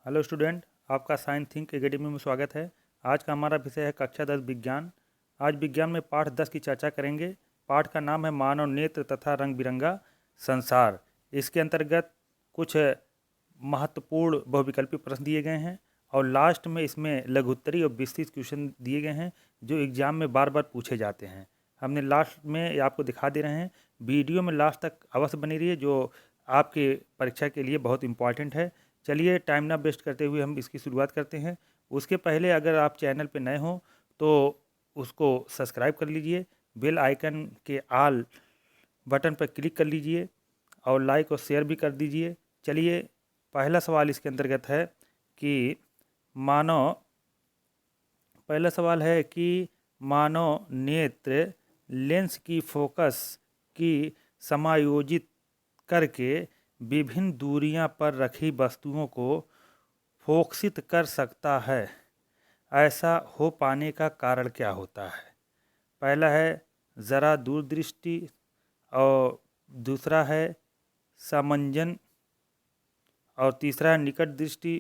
Hello student, आपका science think academy में स्वागत है। आज का हमारा विषय है कक्षा 10 विज्ञान। आज विज्ञान में पाठ 10 की चर्चा करेंगे। पाठ का नाम है मानव नेत्र तथा रंग बिरंगा संसार। इसके अंतर्गत कुछ महत्वपूर्ण बहुविकल्पी प्रश्न दिए गए हैं और लास्ट में इसमें लघुत्तरी और विस्तृत क्वेश्चन दिए गए हैं जो एग्जाम में बार बार पूछे जाते हैं। हमने लास्ट में आपको दिखा दे रहे हैं। वीडियो में लास्ट तक अवश्य बनी रहिए, जो आपके परीक्षा के लिए बहुत इंपॉर्टेंट है। चलिए टाइम ना वेस्ट करते हुए हम इसकी शुरुआत करते हैं। उसके पहले अगर आप चैनल पे नए हों तो उसको सब्सक्राइब कर लीजिए, बेल आइकन के आल बटन पर क्लिक कर लीजिए और लाइक और शेयर भी कर दीजिए। चलिए, पहला सवाल इसके अंतर्गत है कि मानव पहला सवाल है कि मानव नेत्र लेंस की फोकस की समायोजित करके विभिन्न दूरियां पर रखी वस्तुओं को फोकसित कर सकता है। ऐसा हो पाने का कारण क्या होता है? पहला है ज़रा दूरदृष्टि और दूसरा है सामंजन और तीसरा है निकट दृष्टि,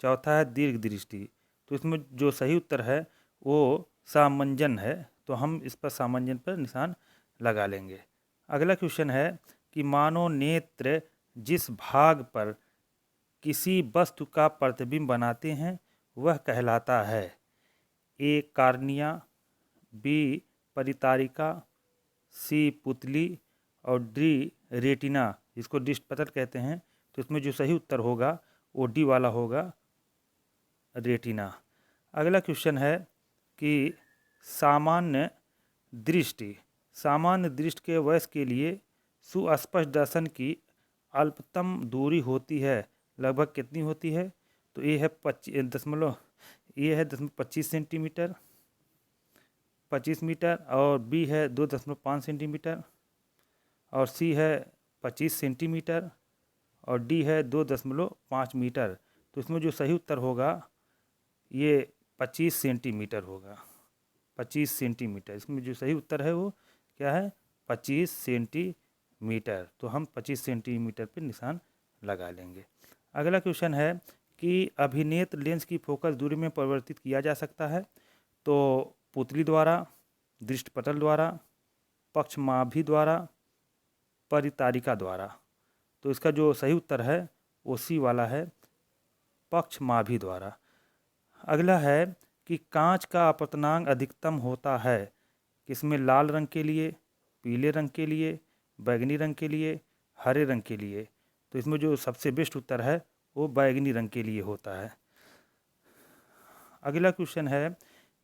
चौथा है दीर्घ दृष्टि। तो इसमें जो सही उत्तर है वो सामंजन है, तो हम इस पर सामंजन पर निशान लगा लेंगे। अगला क्वेश्चन है कि मानव नेत्र जिस भाग पर किसी वस्तु का प्रतिबिंब बनाते हैं वह कहलाता है। ए कार्निया, बी परितारिका, सी पुतली और डी रेटिना, जिसको डिस्ट पटल कहते हैं। तो इसमें जो सही उत्तर होगा वो डी वाला होगा, रेटिना। अगला क्वेश्चन है कि सामान्य दृष्टि सामान्य दृष्टि के वयस के लिए सुस्पष्ट दर्शन की अल्पतम दूरी होती है, लगभग कितनी होती है? तो ये है 25 सेंटीमीटर 25 मीटर, और बी है 2.5 सेंटीमीटर, और सी है 25 सेंटीमीटर, और डी है 2.5 मीटर। तो इसमें जो सही उत्तर होगा ये 25 सेंटीमीटर होगा। 25 सेंटीमीटर, इसमें जो सही उत्तर है वो क्या है? 25 सेंटीमीटर। तो हम 25 सेंटीमीटर पर निशान लगा लेंगे। अगला क्वेश्चन है कि अभिनेत्र लेंस की फोकस दूरी में परिवर्तित किया जा सकता है। तो पुतली द्वारा, दृष्टिपटल द्वारा, पक्षमाभि द्वारा, परितारिका द्वारा। तो इसका जो सही उत्तर है वो सी वाला है, पक्षमाभि द्वारा। अगला है कि कांच का अपवर्तनांक अधिकतम होता है किसमें? लाल रंग के लिए, पीले रंग के लिए, बैगनी रंग के लिए, हरे रंग के लिए। तो इसमें जो सबसे बेस्ट उत्तर है वो बैगनी रंग के लिए होता है। अगला क्वेश्चन है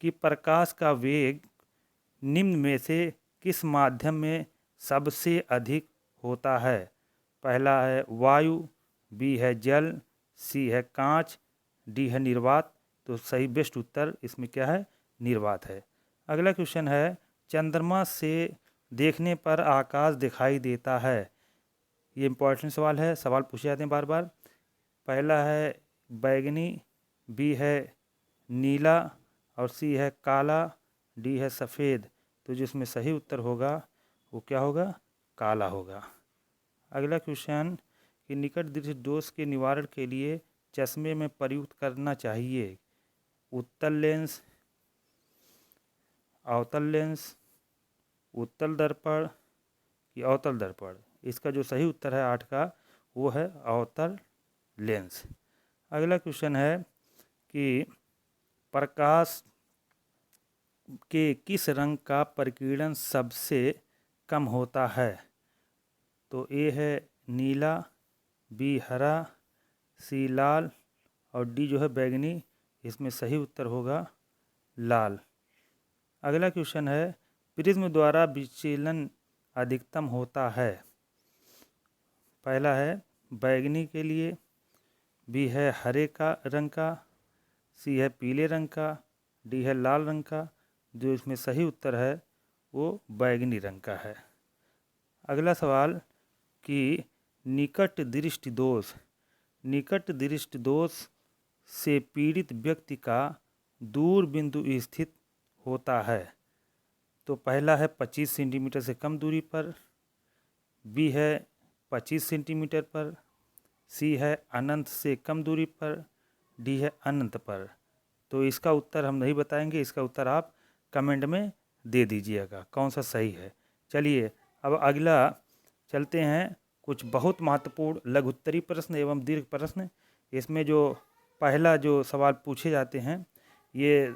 कि प्रकाश का वेग निम्न में से किस माध्यम में सबसे अधिक होता है? पहला है वायु, बी है जल, सी है कांच, डी है निर्वात। तो सही बेस्ट उत्तर इसमें क्या है? निर्वात है। अगला क्वेश्चन है चंद्रमा से देखने पर आकाश दिखाई देता है। ये इंपॉर्टेंट सवाल है, सवाल पूछे जाते हैं बार बार। पहला है बैगनी, बी है नीला, और सी है काला, डी है सफ़ेद। तो जिसमें सही उत्तर होगा वो क्या होगा? काला होगा। अगला क्वेश्चन कि निकट दृष्टि दोष के निवारण के लिए चश्मे में प्रयुक्त करना चाहिए उत्तल लेंस, अवतल लेंस, उत्तल दर्पण कि अवतल दर्पण। इसका जो सही उत्तर है 8 का वो है अवतल लेंस। अगला क्वेश्चन है कि प्रकाश के किस रंग का प्रकीर्णन सबसे कम होता है? तो ए है नीला, बी हरा, सी लाल, और डी जो है बैगनी। इसमें सही उत्तर होगा लाल। अगला क्वेश्चन है प्रिज्म द्वारा विचलन अधिकतम होता है। पहला है बैगनी के लिए, बी है हरे का रंग का, सी है पीले रंग का, डी है लाल रंग का। जो इसमें सही उत्तर है वो बैगनी रंग का है। अगला सवाल कि निकट दृष्टि दोष से पीड़ित व्यक्ति का दूर बिंदु स्थित होता है। तो पहला है 25 सेंटीमीटर से कम दूरी पर, बी है 25 सेंटीमीटर पर, सी है अनंत से कम दूरी पर, डी है अनंत पर। तो इसका उत्तर हम नहीं बताएंगे, इसका उत्तर आप कमेंट में दे दीजिएगा कौन सा सही है। चलिए अब अगला चलते हैं, कुछ बहुत महत्वपूर्ण लघुत्तरी प्रश्न एवं दीर्घ प्रश्न। इसमें जो पहला जो सवाल पूछे जाते हैं ये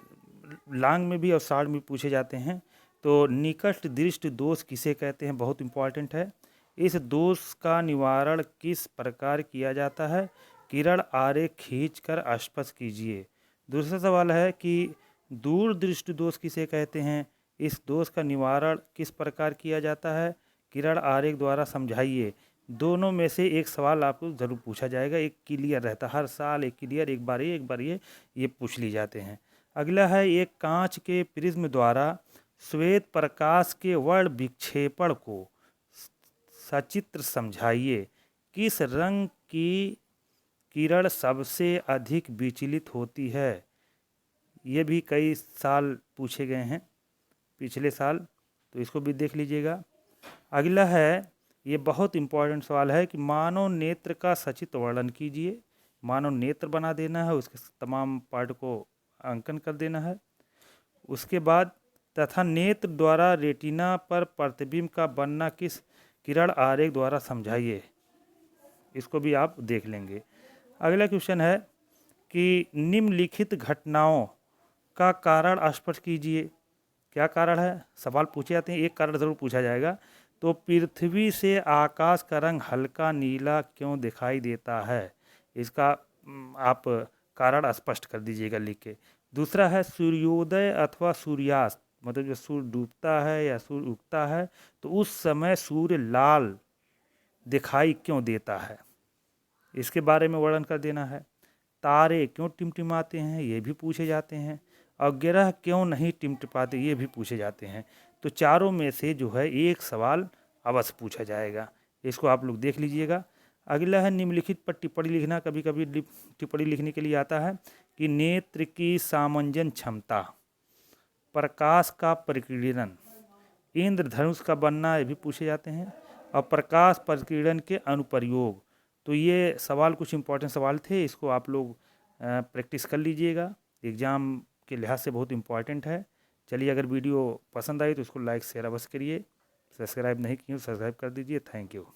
लॉन्ग में भी और शॉर्ट में पूछे जाते हैं। तो निकट दृष्टि दोष किसे कहते हैं, बहुत इम्पोर्टेंट है। इस दोष का निवारण किस प्रकार किया जाता है, किरण आरेख खींचकर स्पष्ट कीजिए। दूसरा सवाल है कि दूर दृष्टि दोष किसे कहते हैं, इस दोष का निवारण किस प्रकार किया जाता है, किरण आरेख द्वारा समझाइए। दोनों में से एक सवाल आपको ज़रूर पूछा जाएगा, एक क्लियर रहता है हर साल, एक क्लियर, एक बार ये पूछ ली जाते हैं। अगला है, एक कांच के प्रिज्म द्वारा श्वेत प्रकाश के वर्ण विक्षेपण को सचित्र समझाइए। किस रंग की किरण सबसे अधिक विचलित होती है। ये भी कई साल पूछे गए हैं, पिछले साल, तो इसको भी देख लीजिएगा। अगला है, ये बहुत इम्पोर्टेंट सवाल है कि मानव नेत्र का सचित्र वर्णन कीजिए। मानव नेत्र बना देना है, उसके तमाम पार्ट को अंकन कर देना है। उसके बाद तथा नेत्र द्वारा रेटिना पर प्रतिबिंब का बनना किस किरण आरेख द्वारा समझाइए। इसको भी आप देख लेंगे। अगला क्वेश्चन है कि निम्नलिखित घटनाओं का कारण स्पष्ट कीजिए। क्या कारण है, सवाल पूछे जाते हैं, एक कारण ज़रूर पूछा जाएगा। तो पृथ्वी से आकाश का रंग हल्का नीला क्यों दिखाई देता है, इसका आप कारण स्पष्ट कर दीजिएगा लिख के। दूसरा है, सूर्योदय अथवा सूर्यास्त, मतलब जब सूर्य डूबता है या सूर्य उगता है तो उस समय सूर्य लाल दिखाई क्यों देता है, इसके बारे में वर्णन कर देना है। तारे क्यों टिमटिमाते हैं, ये भी पूछे जाते हैं। और ग्रह क्यों नहीं टिमटिमाते, ये भी पूछे जाते हैं। तो चारों में से जो है एक सवाल अवश्य पूछा जाएगा, इसको आप लोग देख लीजिएगा। अगला है, निम्नलिखित पर टिप्पणी लिखना। कभी कभी टिप्पणी लिखने के लिए आता है कि नेत्र की सामंजन क्षमता, प्रकाश का प्रकीर्णन, इंद्रधनुष का बनना, ये भी पूछे जाते हैं। और प्रकाश प्रकीर्णन के अनुप्रयोग। तो ये सवाल कुछ इंपॉर्टेंट सवाल थे, इसको आप लोग प्रैक्टिस कर लीजिएगा, एग्ज़ाम के लिहाज से बहुत इंपॉर्टेंट है। चलिए, अगर वीडियो पसंद आई तो उसको लाइक शेयर अवश्य करिए। सब्सक्राइब नहीं किए तो सब्सक्राइब कर दीजिए। Thank you.